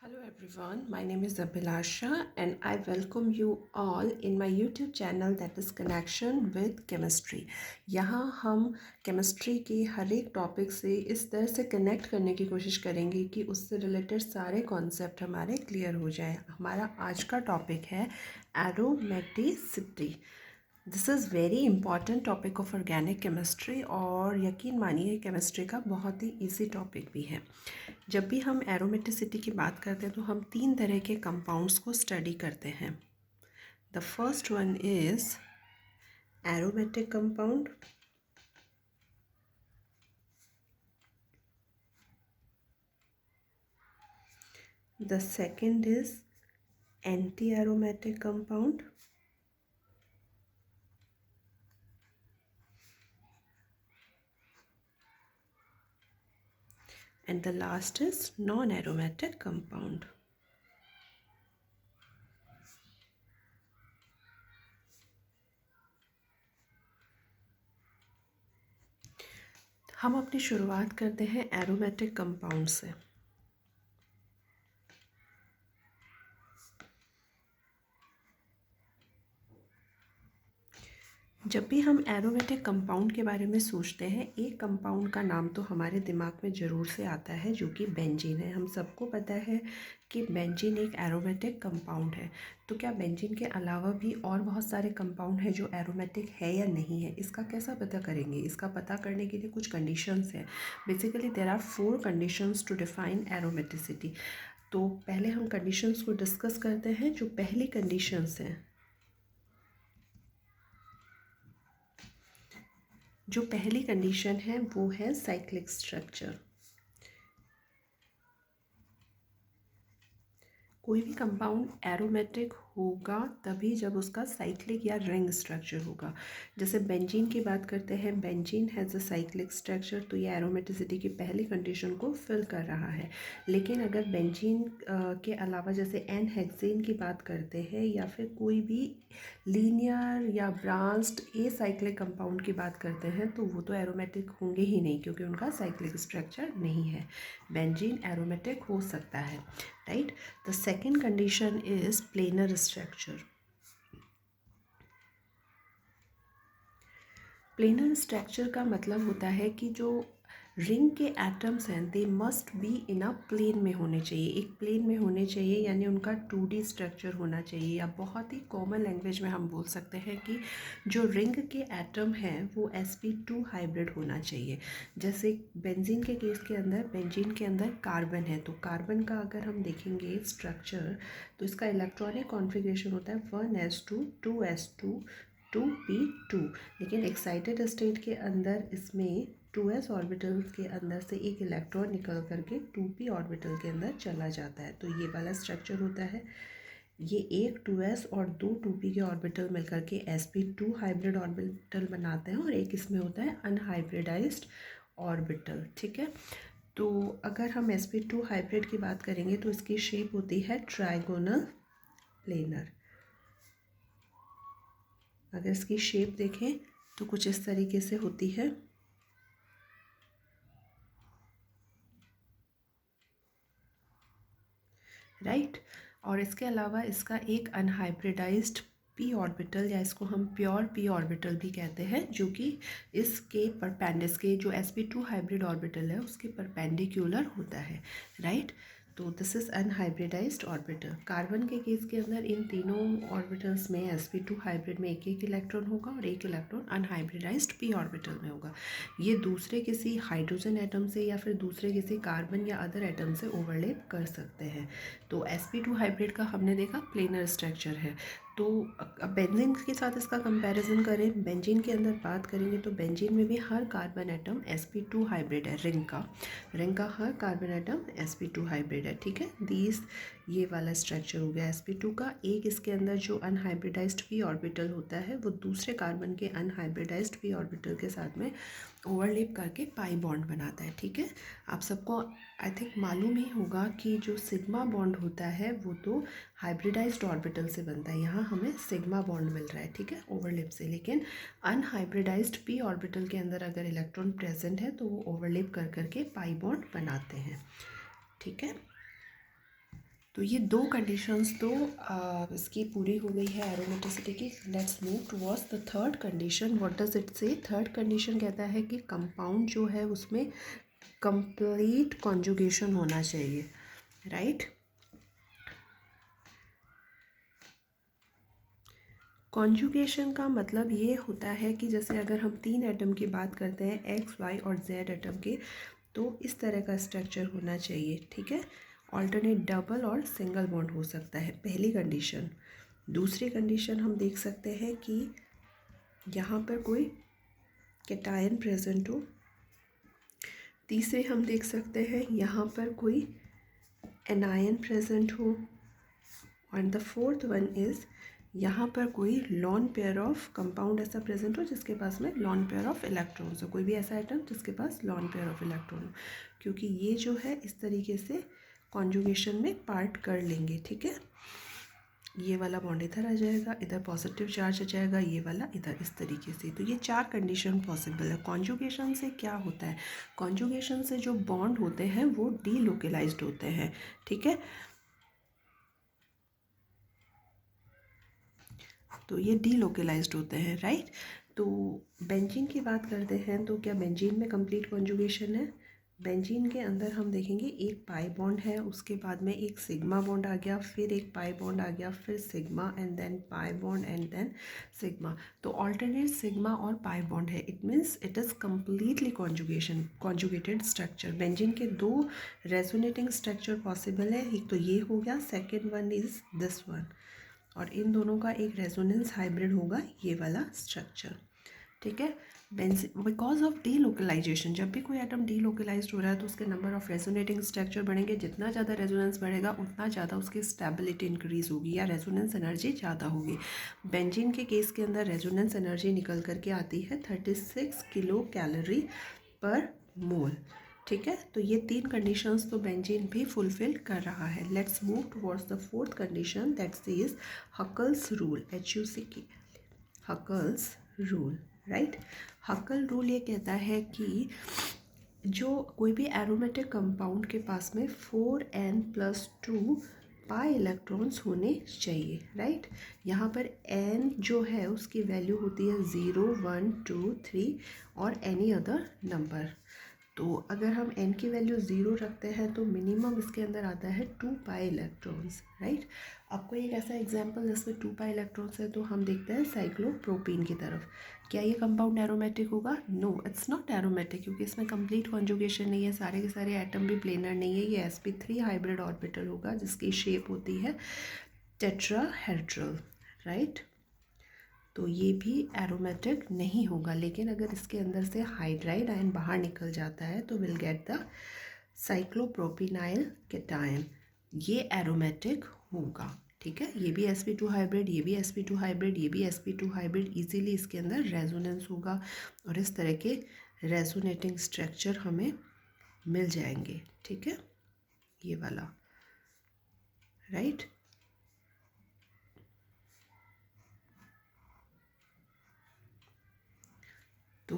Hello everyone, my name is Abhilasha and I welcome you all in my YouTube channel that is Connection with Chemistry. यहाँ हम chemistry के हर एक topic से इस तरह से कनेक्ट करने की कोशिश करेंगे कि उससे रिलेटेड सारे कॉन्सेप्ट हमारे क्लियर हो जाएं। हमारा आज का टॉपिक है aromaticity. This is very important topic of organic chemistry और यकीन मानिए केमिस्ट्री का बहुत ही इजी टॉपिक भी है। जब भी हम एरोमेटिसिटी की बात करते हैं तो हम तीन तरह के कंपाउंड्स को स्टडी करते हैं। The first one is aromatic compound, the second is anti aromatic compound, and the last is non-aromatic compound. हम अपनी शुरुआत करते हैं एरोमेटिक कंपाउंड से। जब भी हम एरोमेटिक कंपाउंड के बारे में सोचते हैं एक कंपाउंड का नाम तो हमारे दिमाग में ज़रूर से आता है जो कि बेंजीन है। हम सबको पता है कि बेंजीन एक एरोमेटिक कंपाउंड है। तो क्या बेंजीन के अलावा भी और बहुत सारे कंपाउंड हैं जो एरोमेटिक है या नहीं है, इसका कैसा पता करेंगे? इसका पता करने के लिए कुछ कंडीशंस हैं। Basically there are 4 conditions to define aromaticity. तो पहले हम कंडीशंस को डिस्कस करते हैं। जो पहली कंडीशंस हैं, जो पहली कंडीशन है वो है साइक्लिक स्ट्रक्चर। कोई भी कंपाउंड एरोमेटिक होगा तभी जब उसका साइक्लिक या रिंग स्ट्रक्चर होगा। जैसे बेंजीन की बात करते हैं, benzene has a cyclic structure, तो ये एरोमेटिसिटी की पहली कंडीशन को फिल कर रहा है। लेकिन अगर बेंजीन के अलावा जैसे एन हेक्सेन की बात करते हैं या फिर कोई भी लीनियर या ब्रांच्ड ए साइक्लिक कंपाउंड की बात करते हैं तो वो तो एरोमेटिक होंगे ही नहीं, क्योंकि उनका साइक्लिक स्ट्रक्चर नहीं है। बेंजीन एरोमेटिक हो सकता है, right. The second condition is planar structure. Planar structure का मतलब होता है कि जो रिंग के एटम्स हैं they must be in a plane में होने चाहिए, एक प्लेन में होने चाहिए, यानी उनका 2D स्ट्रक्चर होना चाहिए। या बहुत ही कॉमन लैंग्वेज में हम बोल सकते हैं कि जो रिंग के एटम हैं वो sp2 हाइब्रिड होना चाहिए। जैसे बेंजीन के केस के अंदर, बेंजीन के अंदर कार्बन है, तो कार्बन का अगर हम देखेंगे स्ट्रक्चर तो इसका इलेक्ट्रॉनिक कॉन्फ़िगरेशन होता है 1s2 2s2 2p2। लेकिन एक्साइटेड स्टेट के अंदर इसमें 2s ऑर्बिटल के अंदर से एक इलेक्ट्रॉन निकल करके 2p ऑर्बिटल के अंदर चला जाता है, तो ये वाला स्ट्रक्चर होता है। ये एक 2s और दो 2p के ऑर्बिटल मिलकर के sp2 हाइब्रिड ऑर्बिटल बनाते हैं और एक इसमें होता है अनहाइब्रिडाइज्ड ऑर्बिटल, ठीक है। तो अगर हम sp2 हाइब्रिड की बात करेंगे तो इसकी शेप होती है ट्राइगोनल प्लेनर। अगर इसकी शेप देखें तो कुछ इस तरीके से होती है, राइट। और इसके अलावा इसका एक अनहाइब्रिडाइज्ड पी ऑर्बिटल, या इसको हम प्योर पी ऑर्बिटल भी कहते हैं, जो कि इसके परपेंडिस के जो sp2 हाइब्रिड ऑर्बिटल है उसके परपेंडिकुलर होता है, राइट। तो this is unhybridised orbital. Carbon के केस के अंदर इन तीनों ऑर्बिटल्स में sp2 हाइब्रिड में एक एक इलेक्ट्रॉन होगा और एक इलेक्ट्रॉन अनहाइब्रिडाइज्ड पी ऑर्बिटल में होगा। ये दूसरे किसी हाइड्रोजन एटम से या फिर दूसरे किसी कार्बन या अदर एटम से ओवरलैप कर सकते हैं। तो sp2 हाइब्रिड का हमने देखा प्लेनर स्ट्रक्चर है। तो अब बेंजीन के साथ इसका कंपैरिजन करें, बेंजीन के अंदर बात करेंगे तो बेंजीन में भी हर कार्बन एटम sp2 हाइब्रिड है। रिंग का हर कार्बन एटम sp2 हाइब्रिड है, ठीक है। ये वाला स्ट्रक्चर हो गया sp2 का। एक इसके अंदर जो अनहाइब्रिडाइज्ड p ऑर्बिटल होता है वो दूसरे कार्बन के अनहाइब्रिडाइज्ड p ऑर्बिटल के साथ में ओवरलैप करके पाई बॉन्ड बनाता है, ठीक है। आप सबको आई थिंक मालूम ही होगा कि जो सिग्मा बॉन्ड होता है वो तो हाइब्रिडाइज्ड ऑर्बिटल से बनता है। यहाँ हमें सिग्मा बॉन्ड मिल रहा है, ठीक है, ओवरलैप से। लेकिन अनहाइब्रिडाइज्ड पी ऑर्बिटल के अंदर अगर इलेक्ट्रॉन प्रेजेंट है तो वो ओवरलैप कर करके पाई बॉन्ड बनाते हैं, ठीक है। तो ये दो कंडीशंस तो इसकी पूरी हो गई है एरोमेटिसिटी की। Let's move towards the third condition. What does it से? थर्ड कंडीशन कहता है कि कंपाउंड जो है उसमें कंप्लीट कॉन्जुगेशन होना चाहिए, राइट। कॉन्जुगेशन का मतलब ये होता है कि जैसे अगर हम 3 एटम की बात करते हैं, एक्स, वाई और जेड एटम के, तो इस तरह का स्ट्रक्चर होना चाहिए, ठीक है। ऑल्टरनेट डबल और सिंगल बॉन्ड हो सकता है, पहली कंडीशन। दूसरी कंडीशन हम देख सकते हैं कि यहाँ पर कोई कैटायन प्रेजेंट हो। तीसरे हम देख सकते हैं यहाँ पर कोई एनायन प्रेजेंट हो। And the fourth one is यहाँ पर कोई लॉन पेयर ऑफ कंपाउंड ऐसा प्रेजेंट हो जिसके पास में लॉन पेयर ऑफ इलेक्ट्रॉन्स हो, कोई भी ऐसा आइटम जिसके पास लॉन पेयर ऑफ इलेक्ट्रॉन हो, क्योंकि ये जो है इस तरीके से कॉन्जुगेशन में पार्ट कर लेंगे, ठीक है। ये वाला बॉन्ड इधर आ जाएगा, इधर पॉजिटिव चार्ज आ जाएगा, ये वाला इधर, इस तरीके से। तो ये 4 कंडीशन पॉसिबल है। कॉन्जुगेशन से क्या होता है? कॉन्जुगेशन से जो बॉन्ड होते हैं वो डीलोकलाइज्ड होते हैं, ठीक है। तो ये डीलोकलाइज्ड होते हैं, राइट। तो बेंजीन की बात करते हैं, तो क्या बेंजीन में कंप्लीट कॉन्जुगेशन है? बेंजीन के अंदर हम देखेंगे एक पाई बॉन्ड है, उसके बाद में एक सिग्मा बॉन्ड आ गया, फिर एक पाई बॉन्ड आ गया, फिर sigma and then pi bond and then sigma. तो ऑल्टरनेट सिग्मा और पाई बॉन्ड है, it means it is completely conjugated structure. Benzene के 2 रेजोनेटिंग स्ट्रक्चर पॉसिबल है, एक तो ये हो गया, second one is this one, और इन दोनों का एक रेजोनेंस हाइब्रिड होगा ये वाला स्ट्रक्चर, ठीक है। बिकॉज ऑफ डीलोकलाइजेशन, जब भी कोई एटम डीलोकलाइज्ड हो रहा है तो उसके नंबर ऑफ रेजोनेटिंग स्ट्रक्चर बढ़ेंगे। जितना ज़्यादा रेजोनेंस बढ़ेगा उतना ज़्यादा उसकी स्टेबिलिटी इंक्रीज होगी या रेजोनेंस एनर्जी ज़्यादा होगी। बेंजीन के केस के अंदर रेजोनेंस एनर्जी निकल करके आती है 36 किलो कैलोरी पर मोल, ठीक है। तो ये 3 कंडीशंस तो बेंजीन भी फुलफिल कर रहा है। Let's move towards the fourth condition, that is Huckel's rule, HUCK, Huckel's rule, right. हकल rule ये कहता है कि जो कोई भी एरोमेटिक कंपाउंड के पास में 4n+2 पाई इलेक्ट्रॉन्स होने चाहिए, राइट। यहाँ पर n जो है उसकी वैल्यू होती है 0, 1, 2, 3 और एनी अदर नंबर। तो अगर हम n की वैल्यू 0 रखते हैं तो मिनिमम इसके अंदर आता है 2 पाई इलेक्ट्रॉन्स, राइट। आपको एक ऐसा एग्जांपल जिसमें 2 पाई इलेक्ट्रॉन्स है तो हम देखते हैं साइक्लोप्रोपीन की तरफ। क्या ये कंपाउंड एरोमेटिक होगा? नो, इट्स नॉट एरोमेटिक, क्योंकि इसमें कंप्लीट कॉन्जुगेशन नहीं है, सारे के सारे एटम भी प्लेनर नहीं है। ये sp3 हाइब्रिड ऑर्बिटल होगा जिसकी शेप होती है टेट्राहेड्रल, राइट। तो ये भी एरोमेटिक नहीं होगा। लेकिन अगर इसके अंदर से हाइड्राइड आयन बाहर निकल जाता है तो विल गेट द साइक्लोप्रोपिनाइल कैटायन, ये एरोमेटिक होगा, ठीक है। ये भी sp2 हाइब्रिड, ये भी sp2 हाइब्रिड, ये भी sp2 हाइब्रिड, इजीली इसके अंदर रेजोनेंस होगा और इस तरह के रेजोनेटिंग स्ट्रक्चर हमें मिल जाएंगे, ठीक है, ये वाला, राइट। तो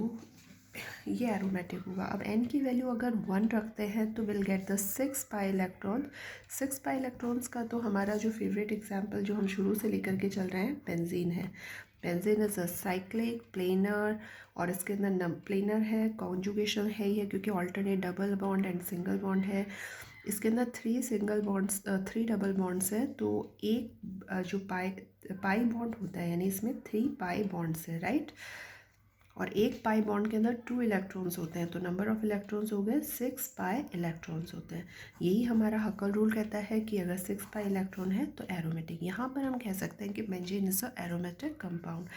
ये एरोमेटिक होगा। अब n की वैल्यू अगर 1 रखते हैं तो will get the 6 pi electron. 6 pi electrons का तो हमारा जो फेवरेट एग्जांपल जो हम शुरू से लेकर के चल रहे हैं बेंजीन है। Benzene is a cyclic planar, और इसके अंदर प्लेनर है, कॉन्जुगेशन है ही है क्योंकि alternate double bond and single bond है। इसके अंदर 3 सिंगल बॉन्ड्स 3 डबल बॉन्ड्स हैं, तो एक जो पाई बॉन्ड होता है, यानी इसमें 3 पाई बॉन्ड्स है, राइट। और एक पाई बॉन्ड के अंदर 2 इलेक्ट्रॉन्स होते हैं, तो नंबर ऑफ इलेक्ट्रॉन्स हो गए 6 पाई इलेक्ट्रॉन्स होते हैं। यही हमारा हकल रूल कहता है कि अगर 6 पाई इलेक्ट्रॉन है तो एरोमेटिक। यहाँ पर हम कह सकते हैं कि benzene is a aromatic compound.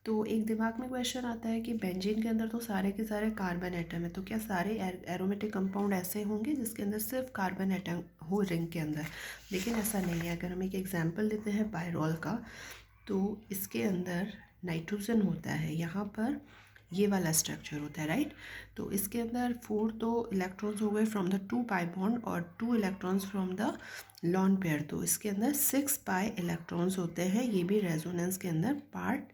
तो एक दिमाग में क्वेश्चन आता है कि बेंजीन के अंदर तो सारे के सारे कार्बन एटम है, तो क्या सारे एरोमेटिक कंपाउंड ऐसे होंगे जिसके अंदर सिर्फ कार्बन एटम हो रिंग के अंदर? लेकिन ऐसा नहीं है। अगर हम एक एग्जाम्पल लेते हैं पायरोल का, तो इसके अंदर नाइट्रोजन होता है, यहाँ पर ये वाला स्ट्रक्चर होता है, राइट। तो इसके अंदर 4 तो इलेक्ट्रॉन्स हो गए फ्रॉम द 2 पाई बॉन्ड और 2 electrons from the lone pair, तो इसके अंदर 6 पाई इलेक्ट्रॉन्स होते हैं। ये भी रेजोनेंस के अंदर पार्ट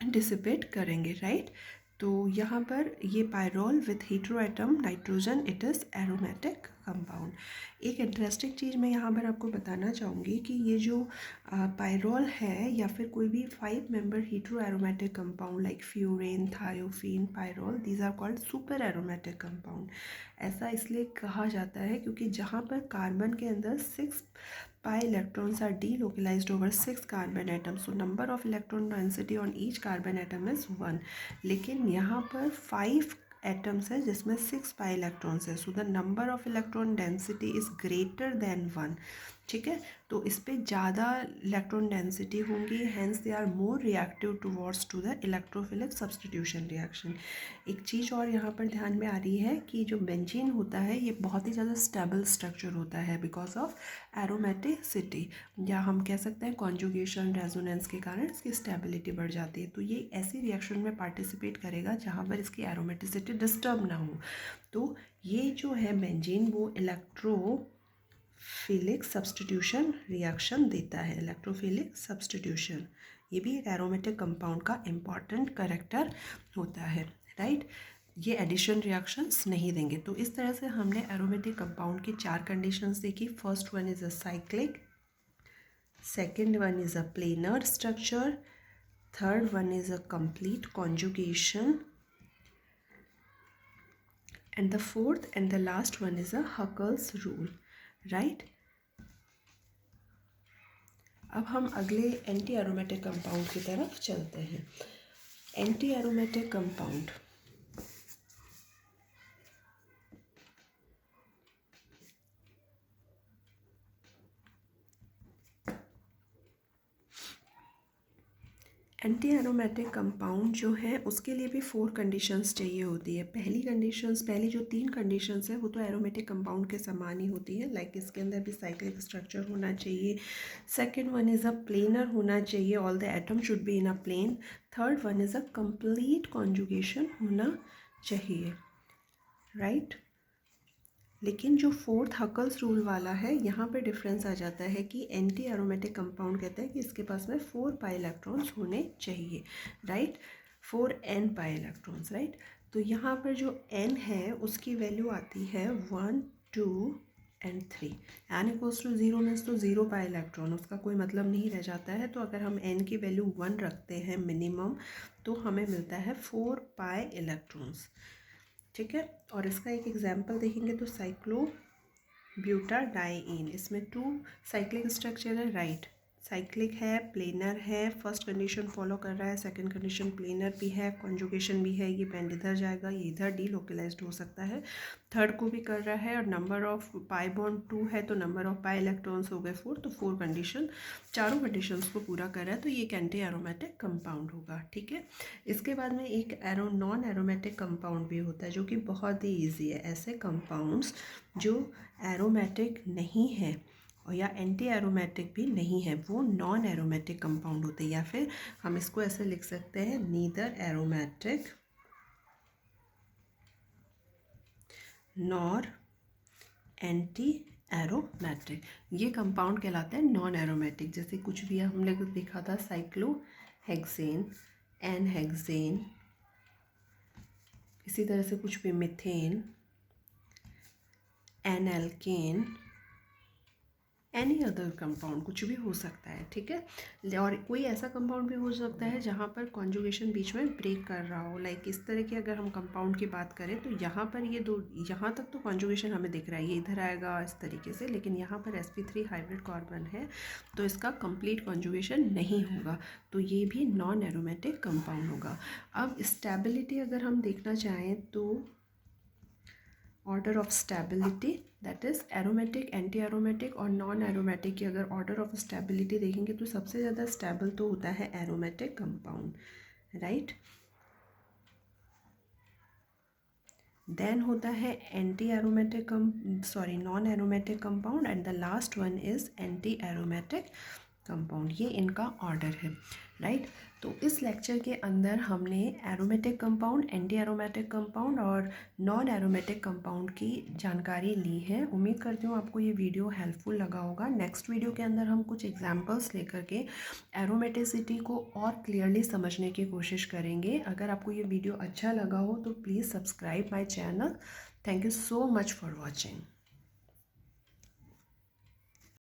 डिसिपेट करेंगे, राइट। तो यहाँ पर ये pyrrole with hetero atom nitrogen, it is aromatic compound. एक इंटरेस्टिंग चीज़ मैं यहाँ पर आपको बताना चाहूँगी कि ये जो पायरोल है या फिर कोई भी 5 member hetero aromatic compound like furan, thiophene, pyrrole, these are called super aromatic compound. ऐसा इसलिए कहा जाता है क्योंकि जहाँ पर कार्बन के अंदर 6 pi electrons are delocalized over 6 carbon atoms, so number of electron density on each carbon atom is 1, लेकिन यहाँ पर 5 एटम्स है जिसमें 6 पाई इलेक्ट्रॉन्स है, so the number of electron density is greater than 1। ठीक है, तो इस पर ज़्यादा इलेक्ट्रॉन डेंसिटी होंगी, hence they are more reactive towards to the electrophilic substitution reaction. एक चीज़ और यहाँ पर ध्यान में आ रही है कि जो बेंजीन होता है ये बहुत ही ज़्यादा स्टेबल स्ट्रक्चर होता है बिकॉज ऑफ एरोमेटिसिटी, या हम कह सकते हैं कॉन्जुगेशन रेजोनेंस के कारण इसकी स्टेबिलिटी बढ़ जाती है। तो ये ऐसी रिएक्शन में पार्टिसिपेट करेगा जहाँ पर इसकी एरोमेटिसिटी डिस्टर्ब ना हो। तो ये जो है बेंजीन वो इलेक्ट्रोफिलिक सब्सटीट्यूशन रिएक्शन देता है, इलेक्ट्रोफिलिक सब्सटीट्यूशन। ये भी एक एरोमेटिक कंपाउंड का इम्पॉर्टेंट कैरेक्टर होता है, राइट। ये एडिशन रिएक्शंस नहीं देंगे। तो इस तरह से हमने एरोमेटिक कंपाउंड की 4 कंडीशंस देखी। First one is a cyclic, second one is a planar structure, third one is a complete conjugation, and the fourth and the last one is a Huckel's rule, right। अब हम अगले anti aromatic compound की तरफ चलते हैं। Anti aromatic compound anti aromatic compound जो है उसके लिए भी 4 कंडीशंस चाहिए होती है। पहली जो 3 कंडीशंस है वो तो एरोमेटिक कंपाउंड के समान ही होती है, लाइक इसके अंदर भी साइक्लिक स्ट्रक्चर होना चाहिए। Second one is a planar होना चाहिए, all the atom should be in a plane. Third one is a complete conjugation होना चाहिए, राइट। लेकिन जो फोर्थ हकल्स रूल वाला है यहाँ पे डिफरेंस आ जाता है कि एंटी एरोमेटिक कंपाउंड कहते हैं कि इसके पास में 4 पाई इलेक्ट्रॉन्स होने चाहिए, right, 4n pi electrons, right. तो यहाँ पर जो n है उसकी वैल्यू आती है 1, 2 and 3। n equals to 0 means तो 0 पाई इलेक्ट्रॉन, उसका कोई मतलब नहीं रह जाता है। तो अगर हम n की वैल्यू 1 रखते हैं मिनिमम तो हमें मिलता है 4 पाई इलेक्ट्रॉन्स, ठीक है। और इसका एक एग्जांपल देखेंगे तो साइक्लोब्यूटाडाइईन, इसमें 2 साइक्लिक स्ट्रक्चर है, राइट। साइक्लिक है, प्लेनर है, फर्स्ट कंडीशन फॉलो कर रहा है, सेकंड कंडीशन प्लेनर भी है, कॉन्जुगेशन भी है, ये बेंड इधर जाएगा, ये इधर डीलोकलाइज्ड हो सकता है, थर्ड को भी कर रहा है, और नंबर ऑफ पाई बॉन्ड 2 है तो नंबर ऑफ पाई इलेक्ट्रॉन्स हो गए 4, तो 4 कंडीशन, चारों कंडीशंस को पूरा कर रहा है, तो ये एक एंटी एरोमेटिक कंपाउंड होगा, ठीक है। इसके बाद में एक नॉन एरोमेटिक कंपाउंड भी होता है जो कि बहुत ही ईजी है। ऐसे कंपाउंड्स जो एरोमेटिक नहीं है और या एंटी एरोमेटिक भी नहीं है वो नॉन एरोमेटिक कंपाउंड होते हैं, या फिर हम इसको ऐसे लिख सकते हैं neither aromatic nor anti aromatic, ये कंपाउंड कहलाते हैं नॉन एरोमेटिक। जैसे कुछ भी हमने देखा था साइक्लोहेक्सेन, एनहेक्सेन, इसी तरह से कुछ भी मिथेन, एनएल्केन, एनी अदर कंपाउंड कुछ भी हो सकता है, ठीक है। और कोई ऐसा कंपाउंड भी हो सकता है जहाँ पर कॉन्जुगेशन बीच में ब्रेक कर रहा हो, लाइक इस तरह की अगर हम कंपाउंड की बात करें तो यहाँ पर ये दो, यहाँ तक तो कॉन्जुगेशन हमें दिख रहा है, ये इधर आएगा इस तरीके से, लेकिन यहाँ पर sp3 हाइब्रिड कार्बन है तो इसका कंप्लीट कॉन्जुगेशन नहीं होगा, तो ये भी नॉन एरोमेटिक कंपाउंड होगा। अब स्टेबिलिटी अगर हम देखना चाहें तो order of stability, that is aromatic, anti aromatic और नॉन एरोमेटिक की अगर ऑर्डर ऑफ स्टेबिलिटी देखेंगे तो सबसे ज़्यादा स्टेबल तो होता है एरोमेटिक कंपाउंड, राइट। देन होता है anti aromatic non aromatic compound, and the last one is anti aromatic compound. ये इनका ऑर्डर है, राइट। तो इस लेक्चर के अंदर हमने aromatic compound, anti aromatic compound और नॉन एरोमेटिक कंपाउंड की जानकारी ली है। उम्मीद करती हूँ आपको ये वीडियो हेल्पफुल लगा होगा। नेक्स्ट वीडियो के अंदर हम कुछ एग्जांपल्स लेकर के एरोमेटिसिटी को और क्लियरली समझने की कोशिश करेंगे। अगर आपको ये वीडियो अच्छा लगा हो तो please subscribe my channel. Thank you so much for watching.